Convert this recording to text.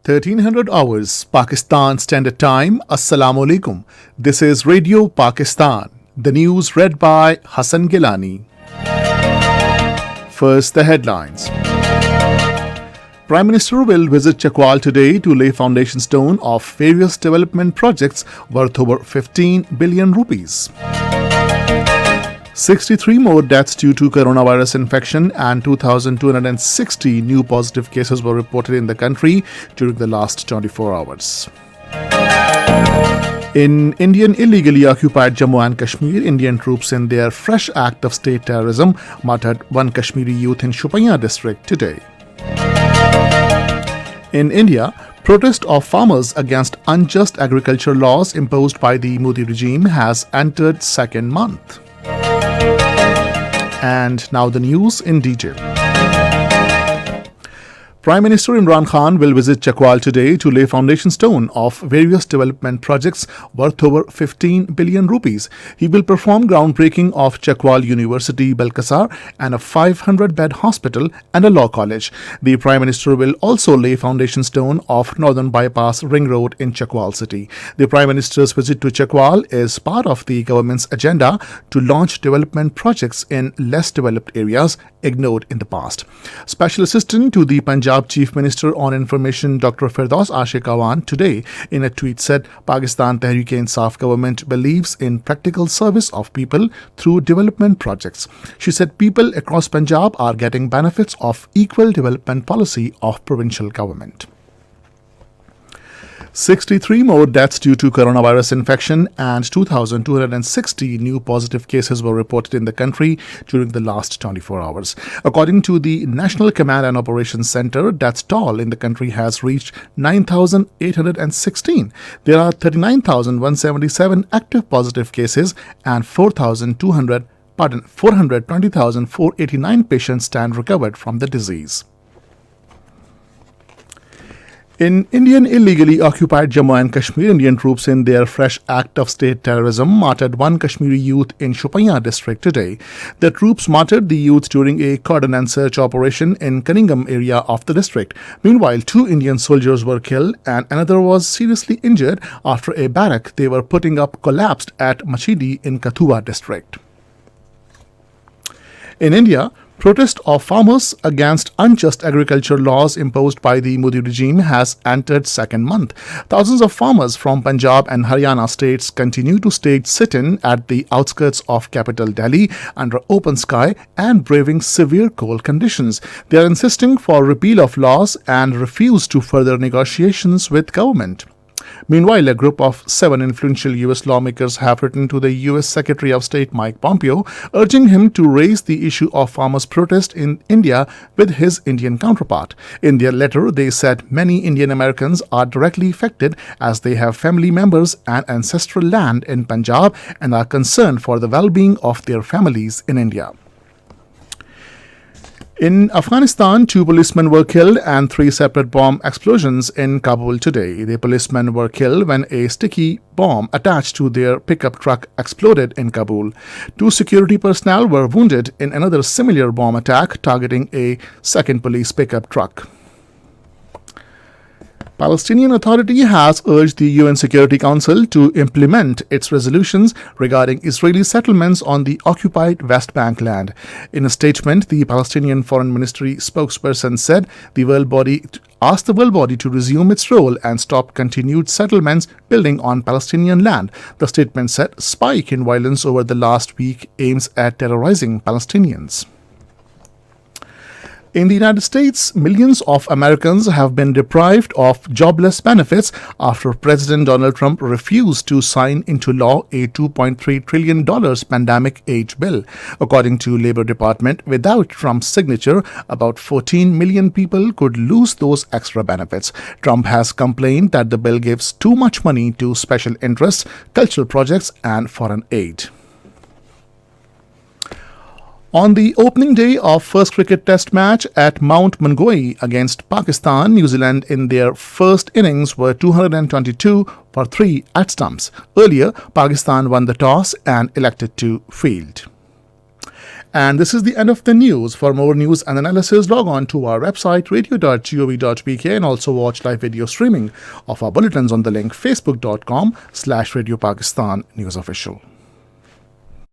1300 hours Pakistan Standard Time. Assalamu alaikum. This is Radio Pakistan. The news read by Hassan Gilani. First, the headlines. Prime Minister will visit Chakwal today to lay foundation stone of various development projects worth over 15 billion rupees. 63 more deaths due to coronavirus infection and 2,260 new positive cases were reported in the country during the last 24 hours. In Indian illegally occupied Jammu and Kashmir, Indian troops in their fresh act of state terrorism martyred one Kashmiri youth in Shopaya district today. In India, protest of farmers against unjust agriculture laws imposed by the Modi regime has entered second month. And now the news in detail. Prime Minister Imran Khan will visit Chakwal today to lay foundation stone of various development projects worth over 15 billion rupees. He will perform groundbreaking of Chakwal University, Belkasar, and a 500-bed hospital and a law college. The Prime Minister will also lay foundation stone of Northern Bypass Ring Road in Chakwal city. The Prime Minister's visit to Chakwal is part of the government's agenda to launch development projects in less developed areas ignored in the past. Special Assistant to the Punjab Chief Minister on Information Dr. Firdaus Ashiq Awan today in a tweet said Pakistan Tehreek-e-Insaf government believes in practical service of people through development projects. She said people across Punjab are getting benefits of equal development policy of provincial government. 63 more deaths due to coronavirus infection and 2,260 new positive cases were reported in the country during the last 24 hours. According to the National Command and Operations Center, death toll in the country has reached 9,816. There are 39,177 active positive cases and 420,489 patients stand recovered from the disease. In Indian illegally occupied Jammu and Kashmir, Indian troops in their fresh act of state terrorism martyred one Kashmiri youth in Shopaya district today. The troops martyred the youth during a cordon and search operation in Cunningham area of the district. Meanwhile, 2 Indian soldiers were killed and another was seriously injured after a barrack they were putting up collapsed at Machidi in Kathua district. In India, protest of farmers against unjust agriculture laws imposed by the Modi regime has entered second month. Thousands of farmers from Punjab and Haryana states continue to stage sit-in at the outskirts of capital Delhi under open sky and braving severe cold conditions. They are insisting for repeal of laws and refuse to further negotiations with government. Meanwhile, a group of 7 influential U.S. lawmakers have written to the U.S. Secretary of State Mike Pompeo, urging him to raise the issue of farmers' protest in India with his Indian counterpart. In their letter, they said many Indian Americans are directly affected as they have family members and ancestral land in Punjab and are concerned for the well-being of their families in India. In Afghanistan, 2 policemen were killed and 3 separate bomb explosions in Kabul today. The policemen were killed when a sticky bomb attached to their pickup truck exploded in Kabul. 2 security personnel were wounded in another similar bomb attack targeting a second police pickup truck. Palestinian Authority has urged the UN Security Council to implement its resolutions regarding Israeli settlements on the occupied West Bank land. In a statement, the Palestinian Foreign Ministry spokesperson said the world body asked the world body to resume its role and stop continued settlements building on Palestinian land. The statement said spike in violence over the last week aims at terrorizing Palestinians. In the United States, millions of Americans have been deprived of jobless benefits after President Donald Trump refused to sign into law a $2.3 trillion pandemic aid bill. According to Labor Department, without Trump's signature, about 14 million people could lose those extra benefits. Trump has complained that the bill gives too much money to special interests, cultural projects, and foreign aid. On the opening day of first cricket test match at Mount Mongoi against Pakistan, New Zealand in their first innings were 222 for 3 at stumps. Earlier, Pakistan won the toss and elected to field. And this is the end of the news. For more news and analysis, log on to our website radio.gov.pk and also watch live video streaming of our bulletins on the link facebook.com/Radio Pakistan News Official.